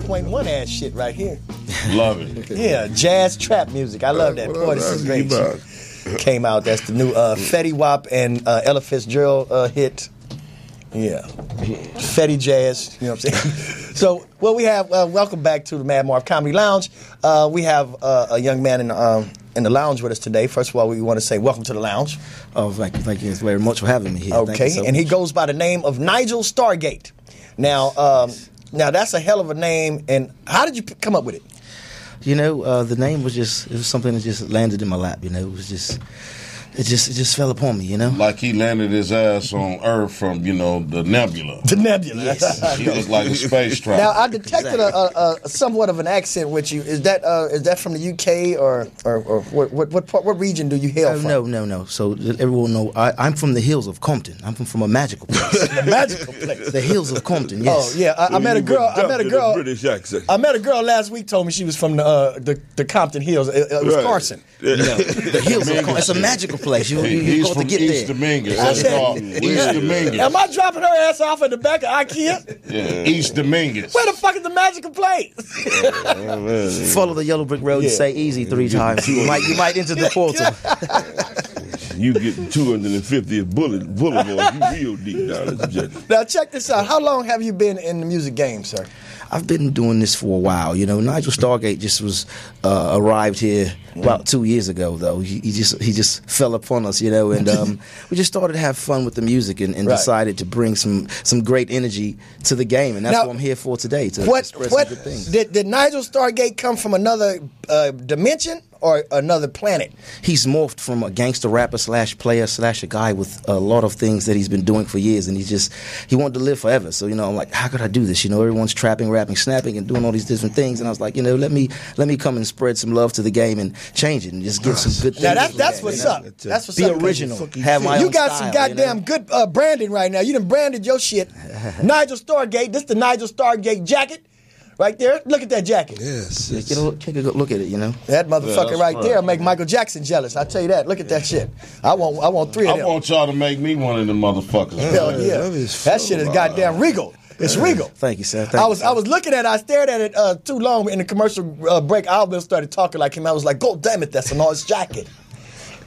.1 ass shit right here. Love it. Yeah, jazz trap music. I love that. Boy, this is great. Came out. That's the new Fetty Wap and Ella Fitzgerald hit. Yeah. Fetty Jazz. You know what I'm saying? So, we have, welcome back to the Mad Marv Comedy Lounge. We have a young man in the lounge with us today. First of all, we want to say welcome to the lounge. Oh, thank you very much for having me here. Okay, so and he goes by the name of Nigel Stargate. Now, that's a hell of a name. And how did you come up with it? You know, the name was it was something that just landed in my lap. You know, it was just. It just fell upon me, you know? Like he landed his ass on Earth from, the nebula. The nebula. Yes. He looked like a space traveler. Now, I detected a somewhat of an accent with you. Is that from the UK or what region do you hail from? No. So everyone know I'm from the hills of Compton. I'm from a magical place. A magical place. The hills of Compton. Yes. Oh yeah, I met a girl. British accent. I met a girl last week. Told me she was from the Compton Hills. It was Carson. The hills of Compton. It's a magical place. place. You He's got to from get East there. Dominguez. That's called East Dominguez. Am I dropping her ass off at the back of IKEA? Yeah, East Dominguez. Where the fuck is the magical place? Follow the yellow brick road and say easy 3 times. You might enter the portal. You get 250th Boulevard. You real deep down this jet. Now check this out. How long have you been in the music game, sir? I've been doing this for a while. You know, Nigel Stargate just was arrived here about 2 years ago. Though he just fell upon us, you know, and we just started to have fun with the music and decided to bring some great energy to the game, and that's what I'm here for today. To express some good things. Did Nigel Stargate come from another dimension or another planet? He's morphed from a gangster rapper / player / a guy with a lot of things that he's been doing for years, and he wanted to live forever. So, you know, I'm like, how could I do this? You know, everyone's trapping, rapping, snapping, and doing all these different things, and I was like, you know, let me come and spread some love to the game and change it and just give some good things. Now that's what's up. That's what's Be up. original. Have my You own got style, some goddamn good branding right now. You done branded your shit. Nigel Stargate. This the Nigel Stargate jacket. Right there. Look at that jacket. Yes. Take a good look at it, you know. That motherfucker right there make Michael Jackson jealous. I tell you that. Look at that shit. I want 3 of them. I want y'all to make me one of them motherfuckers. Hell yeah. That shit is goddamn regal. It's regal. Thank you, sir. I was looking at it. I stared at it too long in the commercial break. I almost started talking like him. I was like, "God damn it, that's a nice jacket."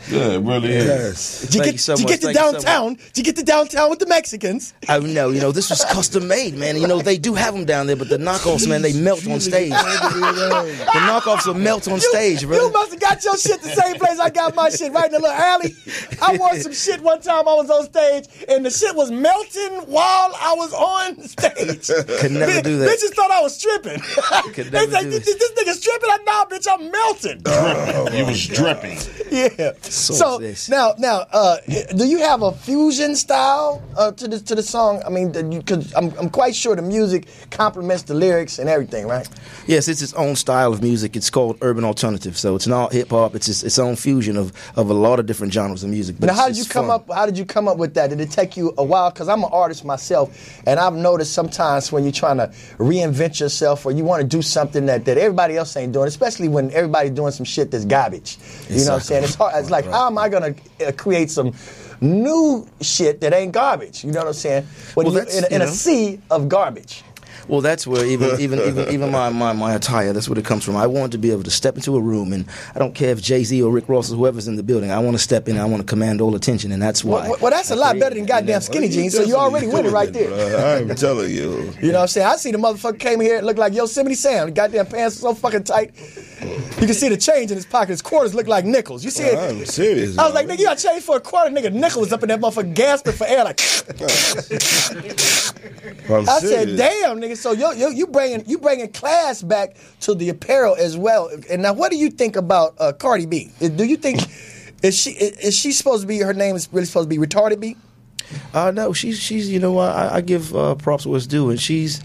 Yeah, it really is. Did you get to downtown? Did you get to downtown with the Mexicans? I know, you know, this was custom made, man. You know, they do have them down there, but the knockoffs, man, they melt on stage. The knockoffs will melt on stage, bro. You must have got your shit the same place I got my shit, right in the little alley. I wore some shit one time I was on stage, and the shit was melting while I was on stage. Could never do that. Bitches thought I was stripping. Could They never said, do this that. nigga stripping? Nah, bitch, I'm melting. You was dripping. Yeah. So now, do you have a fusion style to the song? I mean, because I'm quite sure the music complements the lyrics and everything, right? Yes, it's its own style of music. It's called urban alternative, so it's not hip hop. It's its own fusion of a lot of different genres of music. But now, how did you come up? How did you come up with that? Did it take you a while? Because I'm an artist myself, and I've noticed sometimes when you're trying to reinvent yourself or you want to do something that everybody else ain't doing, especially when everybody's doing some shit that's garbage. You know what I'm saying? It's hard. It's like, how am I gonna create some new shit that ain't garbage? You know what I'm saying? When you're in a sea of garbage. Well, that's where even my attire, that's where it comes from. I want to be able to step into a room, and I don't care if Jay-Z or Rick Ross or whoever's in the building. I want to step in, I want to command all attention, and that's why. Well, that's a lot better than goddamn skinny jeans, so you already winning right there. I'm telling you. You know what I'm saying? I see the motherfucker came here and looked like Yosemite Sam. The goddamn pants are so fucking tight. You can see the change in his pocket. His quarters look like nickels. You see it? I'm serious. I was like, nigga, you got change for a quarter. Nigga, nickel was up in that motherfucker gasping for air like. I said, damn, nigga. So you bringing class back to the apparel as well. And now, what do you think about Cardi B? Do you think is she supposed to be, her name is really supposed to be Retarded B? No, she's you know, I give props where it's due, and she's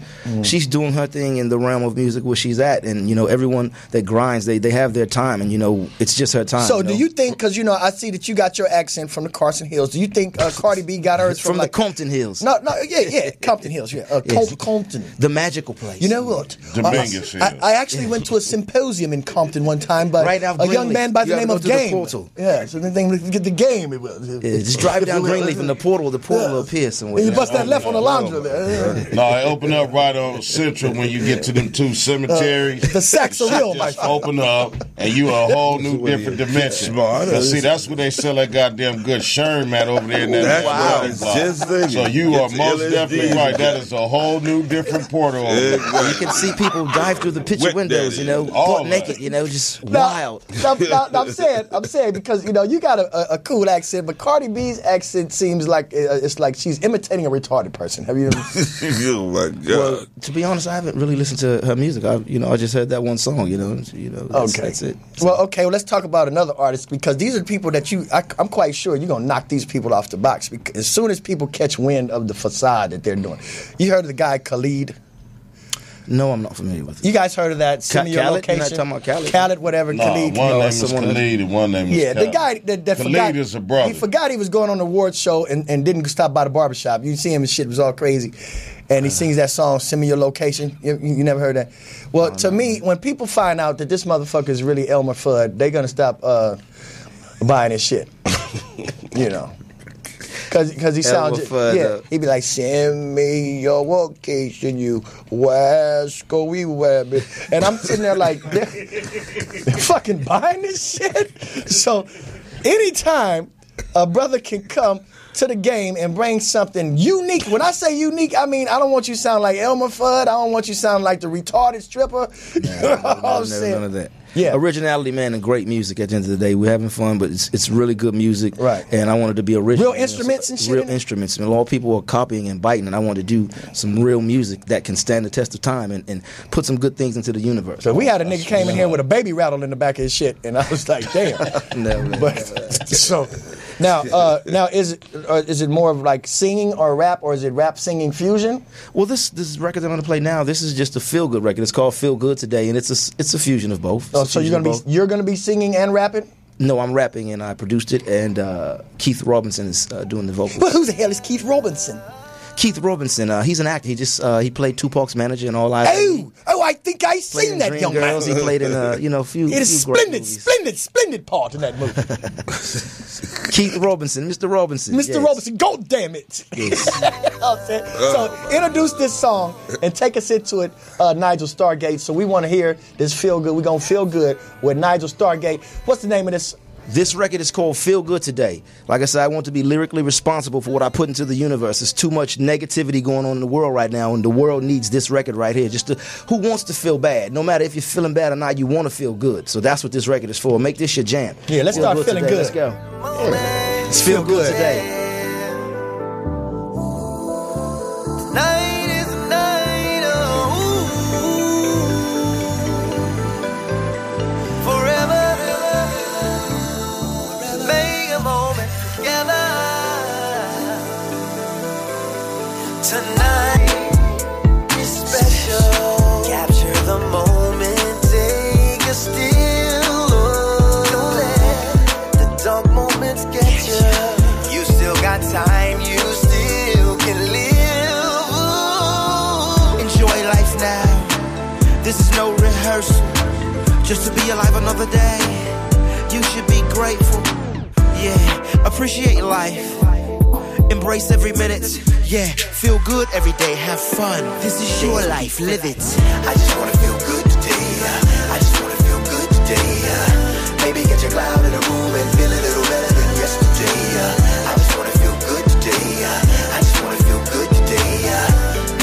doing her thing in the realm of music where she's at, and you know, everyone that grinds, they have their time, and you know, it's just her time. So do you think, because you know, I see that you got your accent from the Carson Hills, do you think Cardi B got hers from the Compton Hills? No, yeah, Compton Hills, yeah, Compton, the magical place. You know what? I actually went to a symposium in Compton one time, but right now, a young man by the name of Game. Yeah, so the thing, get the Game. It was. Yeah, just drive down Greenleaf in the portal. The portal up here somewhere. And you bust that left on the laundry there. No, I open up right on Central when you get to them 2 cemeteries. The sacks are real, my friend. Open up, and you a whole new different dimension. See, that's where they sell that goddamn good Sherm mat over there in that block. So you are most definitely right. That is a whole new different portal. You can see people dive through the picture windows, you know, butt naked, you know, just wild. I'm saying because, you know, you got a cool accent, but Cardi B's accent seems like it's like she's imitating a retarded person. Have you ever? Oh my God. Well, to be honest, I haven't really listened to her music. I just heard that one song. That's it. Well, let's talk about another artist, because these are the people that I'm quite sure you're gonna knock these people off the box, because as soon as people catch wind of the facade that they're doing. You heard of the guy Khalid? No, I'm not familiar with it. You guys heard of that? Similar Khaled? location? You're not talking about Khaled? Khaled, whatever. No, Khalid. one name is Khalid and one name is Khaled. The guy that Khalid forgot. is a brother. He forgot he was going on the award show and didn't stop by the barbershop. You see him and shit was all crazy. And he sings that song, Send Me Your Location. You never heard that? Well, to me, when people find out that this motherfucker is really Elmer Fudd, they're going to stop buying his shit. You know. Because he sounds, he'd be like, send me your location, you Wasco Web. And I'm sitting there like, they're fucking buying this shit. So anytime a brother can come to the game and bring something unique. When I say unique, I mean, I don't want you to sound like Elmer Fudd. I don't want you to sound like the retarded stripper. None of that. Yeah. Originality, man, and great music at the end of the day. We're having fun, but it's really good music. Right. And I wanted to be original. Real instruments and shit? Real instruments. And a lot of people are copying and biting, and I wanted to do some real music that can stand the test of time and put some good things into the universe. So we had a nigga came in here with a baby rattle in the back of his shit, and I was like, damn. So now is it more of like singing or rap, or is it rap singing fusion? Well, this record I'm going to play now, this is just a feel good record. It's called Feel Good Today, and it's a fusion of both. Oh, so you're gonna be singing and rapping? No, I'm rapping, and I produced it, and Keith Robinson is doing the vocals. But who the hell is Keith Robinson? Keith Robinson, he's an actor. He played Tupac's manager in All Eyes on Me. Oh, I think I seen that young man. He played in a few. It is splendid part in that movie. Keith Robinson, Mr. Robinson. Mr. Robinson, God damn it. Yes. So introduce this song and take us into it, Nigel Stargate. So we want to hear this Feel Good. We're going to feel good with Nigel Stargate. What's the name of this? This record is called Feel Good Today. Like I said, I want to be lyrically responsible for what I put into the universe. There's too much negativity going on in the world right now, and the world needs this record right here. Who wants to feel bad? No matter if you're feeling bad or not, you want to feel good. So that's what this record is for. Make this your jam. Yeah, let's start feeling good. Let's go. Yeah. Let's feel good today. Tonight is special. Capture the moment, take a still look. Don't let the dark moments get you. You still got time, you still can live. Ooh. Enjoy life now. This is no rehearsal. Just to be alive another day. You should be grateful. Yeah, appreciate life. Embrace every minute. Yeah, feel good every day, have fun. This is your life, live it. I just wanna feel good today. I just wanna feel good today. Maybe get your cloud in a room and feel a little better than yesterday. I just wanna feel good today. I just wanna feel good today.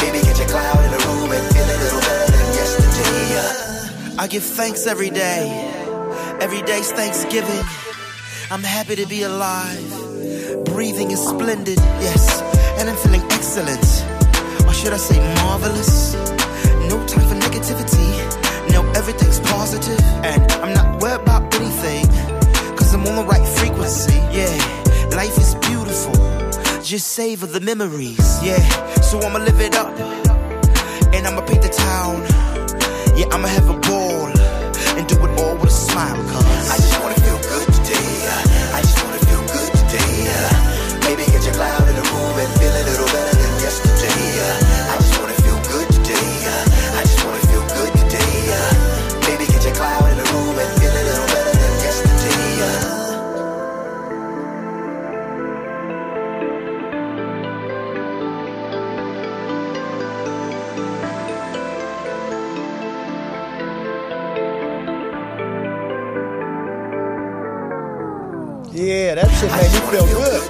Maybe get your cloud in a room and feel a little better than yesterday. I give thanks every day. Every day's Thanksgiving. I'm happy to be alive. Breathing is splendid, yes. And I'm feeling excellent, or should I say marvelous? No time for negativity, no, everything's positive. And I'm not worried about anything, cause I'm on the right frequency. Yeah, life is beautiful, just savor the memories. Yeah, so I'ma live it up, and I'ma paint the town. Yeah, I'ma have a ball, and do it all with a smile. Cause I just wanna feel good today. I just wanna feel good today. Maybe get your cloud in the room and feel a little better than yesterday. I just wanna feel good today. I just wanna feel good today. Maybe get your cloud in the room and feel a little better than yesterday. Yeah, that shit made me feel good.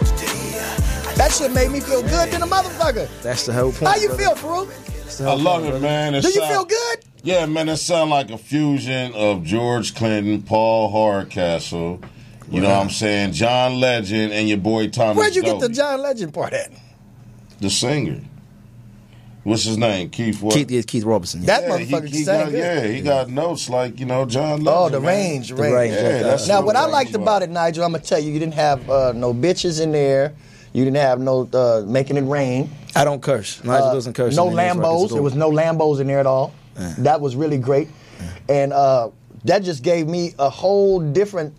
That shit made me feel good than a motherfucker. That's the whole point. How you feel, Farouk? I love it, man. Do you feel good? Yeah, man, it sounds like a fusion of George Clinton, Paul Hardcastle, you know what I'm saying, John Legend, and your boy Thomas Where'd you Dolby. get the John Legend part at? The singer. What's his name? Keith what? Keith Robinson. That motherfucker he sang got, good. Yeah, he got notes like, John Legend. Oh, the range. The range. Yeah, that's Now, what I liked about it, Nigel, I'm going to tell you, you didn't have no bitches in there. You didn't have no making it rain. I don't curse. Nigel doesn't curse. No Lambos. There was no Lambos in there at all. That was really great. And that just gave me a whole different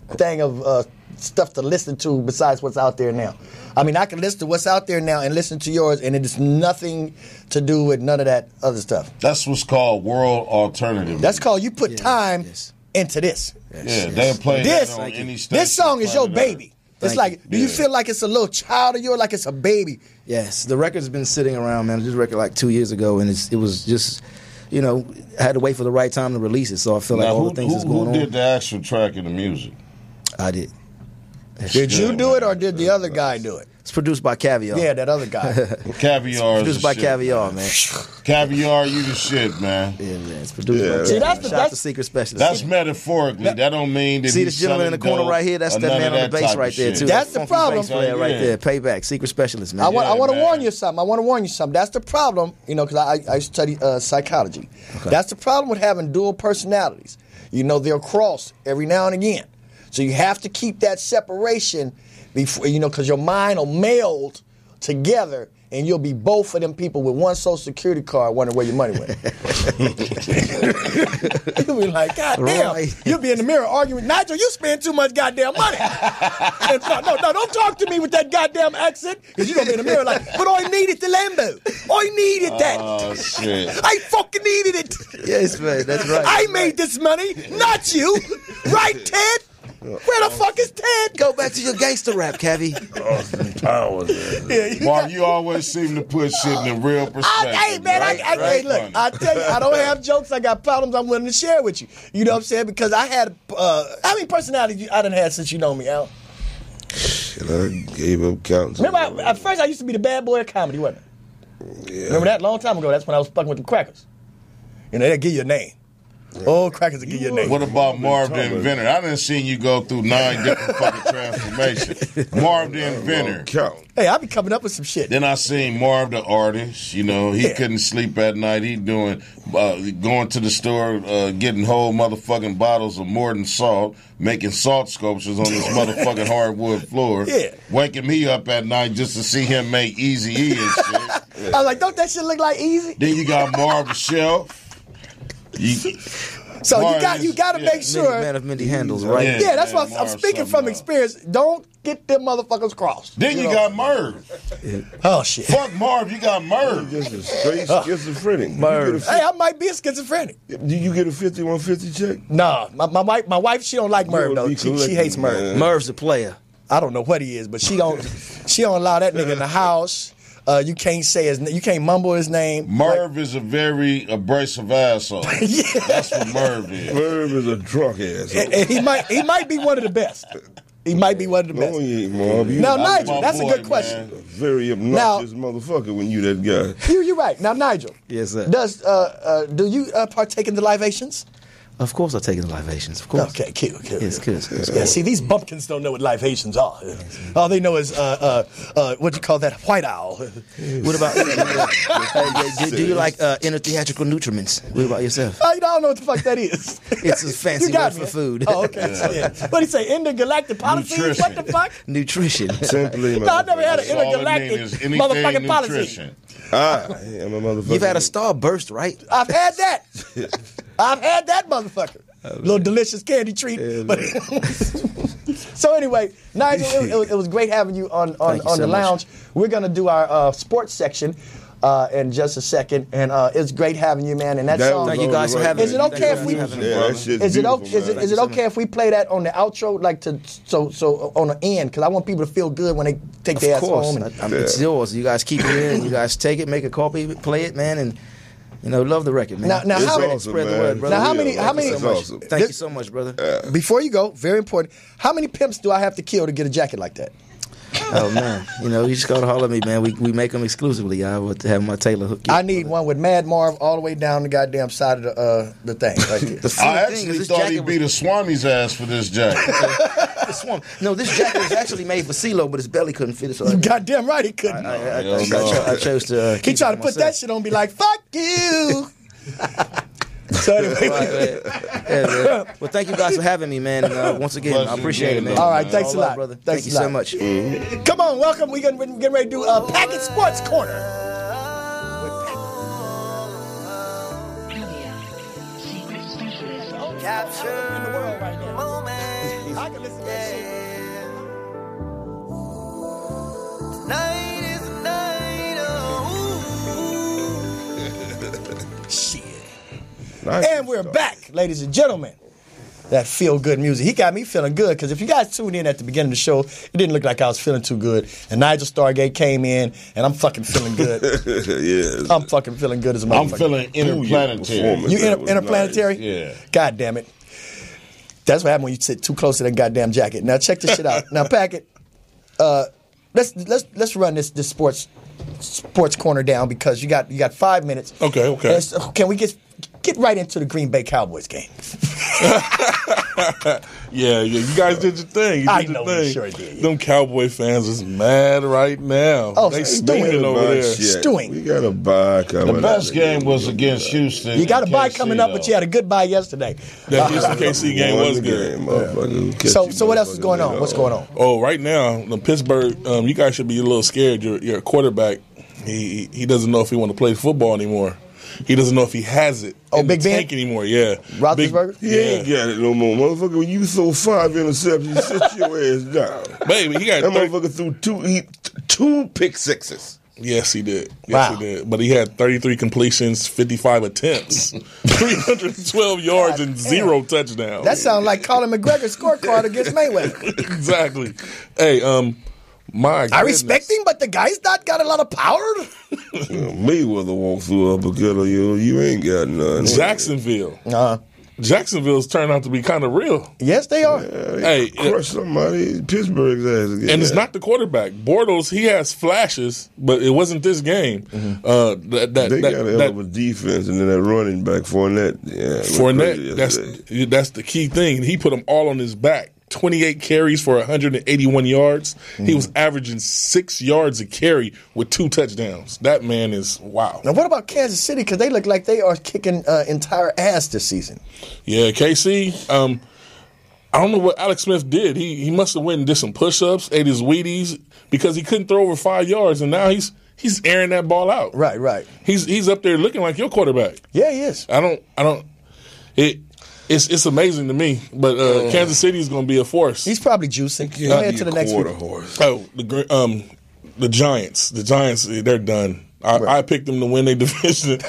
thing of stuff to listen to besides what's out there now. I mean, I can listen to what's out there now and listen to yours, and it is nothing to do with none of that other stuff. That's what's called world alternative. That's called you put time into this. Yeah, they play that on any station. This song is your baby. It's like, do you feel like it's a little child of yours, like it's a baby? Yes, the record's been sitting around, man. I did this record like 2 years ago, and it was just, I had to wait for the right time to release it. So I feel like all the things that's going on. Who did the actual track of the music? I did. Did you do it or did the other guy do it? It's produced by Caviar. Yeah, that other guy. Caviar. Produced by Caviar, man. Caviar, you the shit, man. Yeah, man. It's produced by Caviar. See, that's the secret specialist. That's metaphorically. That don't mean that. See this gentleman in the corner right here? That's that man on the bass right there, too. That's the problem. Bass player right there. Payback. Secret specialist, man. I want to warn you something. That's the problem, because I study psychology. Okay. That's the problem with having dual personalities. They'll cross every now and again. So you have to keep that separation before, because your mind will meld together and you'll be both of them people with one Social Security card wondering where your money went. You'll be like, God damn. Right. You'll be in the mirror arguing, Nigel, you spend too much goddamn money. And no, don't talk to me with that goddamn accent, because you're going to be in the mirror like, but I needed the Lambo. I needed that. Oh, shit. I fucking needed it. Yes, man, that's right. I made this money, not you. Right, Ted? Where the fuck is Ted? Go back to your gangster rap, Cavi. Austin Powers. Marv, you always seem to put shit in the real perspective. Hey, man, hey, look, I tell you, I don't have jokes. I got problems I'm willing to share with you. You know what I'm saying? Because I had, how many personalities I done had since you know me, Al? Shit, I gave up counting. Remember, at first I used to be the bad boy of comedy, wasn't I? Yeah. Remember that? Long time ago, that's when I was fucking with the crackers. They'll give you a name. Oh, crackers will give you a name. What about Marv the Inventor? I done seen you go through 9 different fucking transformations. Marv the Inventor. Hey, I be coming up with some shit. Then I seen Marv the Artist. He couldn't sleep at night. He doing going to the store, getting whole motherfucking bottles of Morton salt, making salt sculptures on this motherfucking hardwood floor. Yeah. Waking me up at night just to see him make Eazy-E and shit. I was like, don't that shit look like Easy? Then you got Marv the Shelf. So you got to make sure. Man of many handles, right? Yeah, that's why I'm speaking from experience. Don't get them motherfuckers crossed. Then you got Marv. Oh shit! Fuck Marv, you got Marv. Just a straight schizophrenic. Marv. Hey, I might be a schizophrenic. Do you get a 5150 check? Nah, my wife, she don't like Marv though. She hates Marv. Man. Marv's a player. I don't know what he is, but she don't allow that nigga in the house. You can't say you can't mumble his name. Marv is a very abrasive asshole. Yeah. That's what Marv is. Marv is a drunk asshole. And he might be one of the best. He might be one of the best. No, he ain't, Marv. Now, Nigel, that's a good question. A very obnoxious motherfucker when you that guy. You're right. Now, Nigel. Yes, sir. Do you partake in the libations? Of course I take the libations, of course. Okay, cute. Yes, good. Yeah, see, these bumpkins don't know what libations are. All they know is, what do you call that, white owl. What about, do you like inner theatrical nutriments? What about yourself? I don't know what the fuck that is. It's a fancy word for food. Oh, okay. Yeah. What do you say, intergalactic policy? What the fuck? Nutrition. Simply, no, I never had an intergalactic motherfucking policy. I'm a motherfucker. You've had a starburst, right? I've had that. I've had that motherfucker. Little delicious candy treat. But so anyway, Nigel, it was great having you on the lounge. We're gonna do our sports section in just a second, and it's great having you, man. And that song. Thank you guys for having me. Is it okay if we? Is it okay if we play that on the outro, like so on the end? Because I want people to feel good when they take their ass home. It's yours. You guys keep it in. You guys take it, make a copy, play it, man, and. Love the record, man. Now how many? Spread the word, brother. Now, how many? Awesome. Thank you so much, brother. Before you go, very important. How many pimps do I have to kill to get a jacket like that? Oh man, you just gotta holler at me, man. We make them exclusively. I would have my tailor hook you. I need one with Mad Marv all the way down the goddamn side of the thing. Right there. I actually thought he beat a Swami's ass for this jacket. No, this jacket was actually made for CeeLo, but his belly couldn't fit it. So goddamn right he couldn't. I chose to. He tried to put that shit on, and be like, "Fuck you." So anyway, man. Well, thank you guys for having me, man. And, once again, I appreciate it, man. All right, thanks a lot, brother. Thank you so much. Come on, welcome. We're getting ready to do a Package Sports Corner. Capture in the world right now. Moment. I can listen to that shit. Tonight is the night. Shit. And we're back, ladies and gentlemen. that feel good music. He got me feeling good because if you guys tuned in at the beginning of the show, it didn't look like I was feeling too good. And Nigel Stargate came in, and I'm fucking feeling good. Yeah. I'm fucking feeling good as a motherfucker. I'm feeling interplanetary. You interplanetary? Nice. Yeah. God damn it. That's what happens when you sit too close to that goddamn jacket. Now check this shit out. Now Packet, let's run this sports corner down because you got 5 minutes. Okay. Can we get right into the Green Bay Cowboys game? Yeah, you guys did your thing. You did your thing. Sure did. Yeah. Them Cowboy fans is mad right now. Oh, they stewing stewing over there. Stewing. We got a bye coming. The best game was against Houston. You got a bye KC, coming up, but you had a good bye yesterday. That Houston KC game was good. So what else is going on? What's going on? Oh, right now, the Pittsburgh, you guys should be a little scared. Your quarterback, he doesn't know if he want to play football anymore. He doesn't know if he has it. Oh, in Big the Ben? tank anymore. Yeah, Roethlisberger? He ain't got it no more, motherfucker. When you throw 5 interceptions, sit your ass down. Baby, he got that motherfucker threw two pick sixes. Yes, he did. Wow. He did. But he had 33 completions, 55 attempts, 312 yards, and 0 touchdowns. That sounds like Colin McGregor's scorecard against Mayweather. Exactly. Hey, I respect him, but the guy's not got a lot of power. Mayweather walked through uppercut of you ain't got none. Jacksonville. Jacksonville's turned out to be kind of real. Yes, they are. Hey, crush somebody. Pittsburgh's ass again. And it's not the quarterback. Bortles, he has flashes, but it wasn't this game. Mm-hmm. They got a hell of a defense, and then that running back Fournette. Yeah, Fournette, that's the key thing. He put them all on his back. 28 carries for 181 yards. He was averaging 6 yards a carry with 2 touchdowns. That man is wow. Now, what about Kansas City? Because they look like they are kicking entire ass this season. Yeah, KC. I don't know what Alex Smith did. He must have went and did some push-ups, ate his Wheaties, because he couldn't throw over 5 yards, and now he's airing that ball out. Right. He's up there looking like your quarterback. Yeah, he is. It's amazing to me, but Kansas City is going to be a force. He's probably juicing. Go ahead to the next one. Oh, the Giants. The Giants, they're done. I picked them to win their division.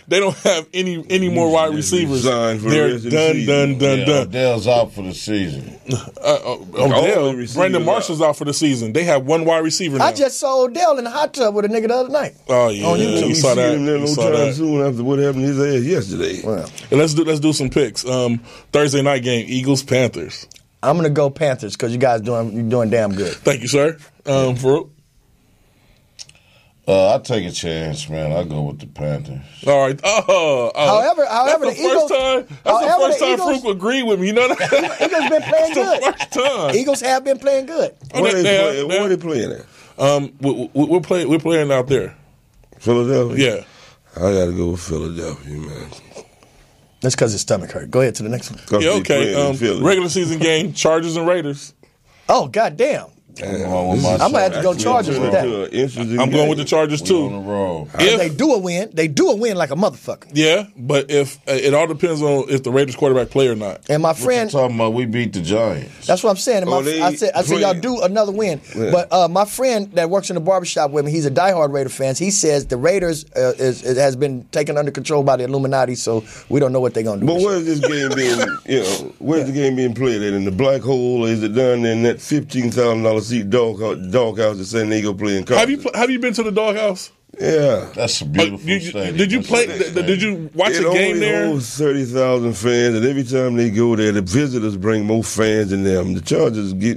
They don't have any more wide receivers. They're done. Odell's out for the season. Odell, Brandon Marshall's out for the season. They have one wide receiver now. I just saw Odell in the hot tub with a nigga the other night. Oh yeah, you saw that. No time soon after what happened to his ass yesterday. Well, let's do some picks. Thursday night game, Eagles Panthers. I'm gonna go Panthers because you guys doing damn good. Thank you, sir. Farouk? I'll take a chance, man. I'll go with the Panthers. All right. However, that's the Eagles. That's the first time Farouk agreed with me. You know that? Eagles been playing good. First time. Eagles have been playing good. Where are they playing at? We're playing out there. Philadelphia? Yeah. I got to go with Philadelphia, man. That's because his stomach hurt. Go ahead to the next one. Yeah, okay. Regular season game, Chargers and Raiders. Oh, goddamn. I'm gonna have to go Chargers with that. I'm going with the Chargers too. On the road. If they do a win like a motherfucker. Yeah, but if it all depends on if the Raiders quarterback play or not. And my friend, what you talking about? We beat the Giants. That's what I'm saying. I said y'all do another win. Yeah. But my friend that works in the barbershop with me, he's a diehard Raider fan. He says the Raiders has been taken under control by the Illuminati, so we don't know what they're gonna do. But where's this game being? Where's the game being played at? In the black hole, or is it done in that $15,000 seat doghouse in San Diego playing college? Have you been to the doghouse? Yeah, that's a beautiful stadium. Did you play? Did you watch a game there? It only holds 30,000 fans, and every time they go there, the visitors bring more fans than them. The Chargers they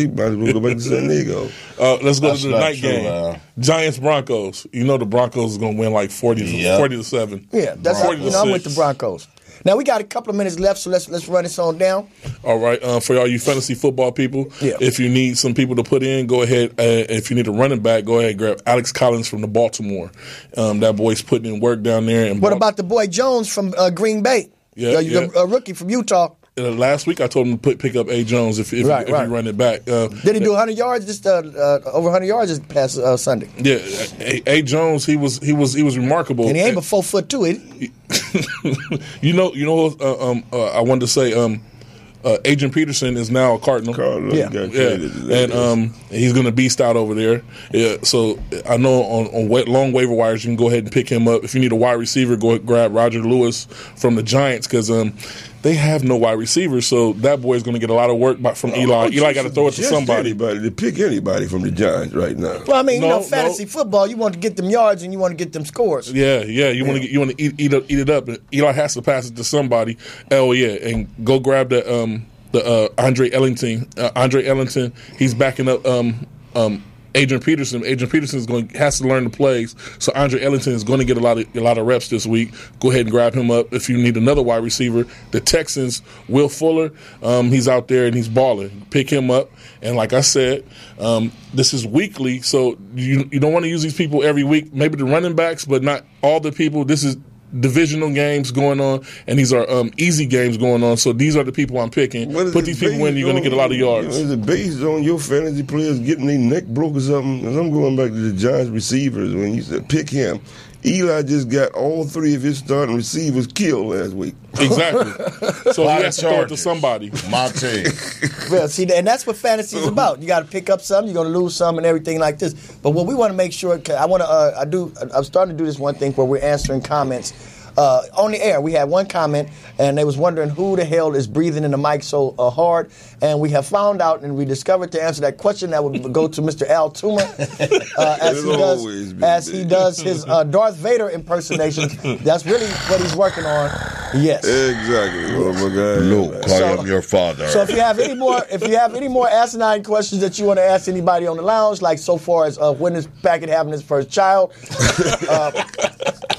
might as well go back to San Diego. Let's go to the night game. Giants Broncos. You know the Broncos is going to win like 40 to 7. Yeah, that's I'm with the Broncos. Now we got a couple of minutes left, so let's run this on down. All right, for all you fantasy football people, if you need some people to put in, go ahead. If you need a running back, go ahead and grab Alex Collins from the Baltimore. That boy's putting in work down there. And what about the boy Jones from Green Bay? A rookie from Utah. Last week I told him to pick up A. Jones if you run it back. Did he do 100 yards? Just over 100 yards this past Sunday. Yeah, A. Jones he was remarkable, and he ain't but 4'2", is he? I wanted to say Adrian Peterson is now a Cardinal. And he's going to beast out over there. Yeah, so I know on long waiver wires you can go ahead and pick him up. If you need a wide receiver, go grab Roger Lewis from the Giants because they have no wide receivers, so that boy is going to get a lot of work from Eli. Eli got to throw it to somebody. Anybody to pick anybody from the Giants right now. Well, I mean, fantasy football, you want to get them yards and you want to get them scores. Yeah. You want to eat it up. And Eli has to pass it to somebody. Oh yeah, and go grab the Andre Ellington. Andre Ellington, he's backing up Adrian Peterson. Adrian Peterson has to learn the plays, so Andre Ellington is going to get a lot of reps this week. Go ahead and grab him up if you need another wide receiver. The Texans, Will Fuller, he's out there and he's balling. Pick him up, and like I said, this is weekly, so you don't want to use these people every week. Maybe the running backs, but not all the people. This is divisional games going on, and these are easy games going on. So these are the people I'm picking. Put these people in, you're going to get a lot of yards. Is it based on your fantasy players getting their neck broke or something? Because I'm going back to the Giants receivers when you said pick him. Eli just got all three of his starting receivers killed last week. Exactly. So he has to throw it to somebody. Monte. Well, see, and that's what fantasy is about. You got to pick up some, you're going to lose some, and everything like this. But what we want to make sure, I'm starting to do this one thing where we're answering comments on the air. We had one comment, and they was wondering who the hell is breathing in the mic so hard. And we have found out, and we discovered to answer that question that would go to Mr. Al Tuma, as he does his Darth Vader impersonation. That's really what he's working on. Yes, exactly. Oh my God. Luke, I am your father. So if you have any more asinine questions that you want to ask anybody on the lounge, like so far as when is Packard having his first child?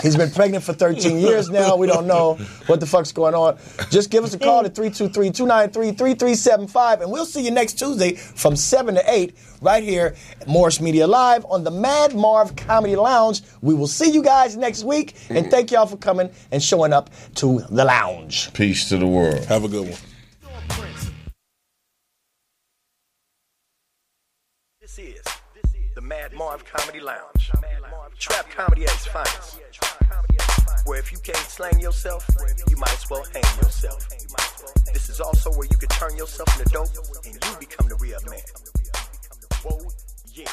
He's been pregnant for 13 years now. We don't know what the fuck's going on. Just give us a call at 323-293-3375, and we'll see you next Tuesday from 7 to 8 right here at Morris Media Live on the Mad Marv Comedy Lounge. We will see you guys next week, and thank y'all for coming and showing up to the lounge. Peace to the world. Have a good one. This is the Mad Marv Comedy Lounge. Trap comedy at its finest. Where if you can't slang yourself, you might as well hang yourself. This is also where you can turn yourself into dope and you become the real man. Whoa, yeah.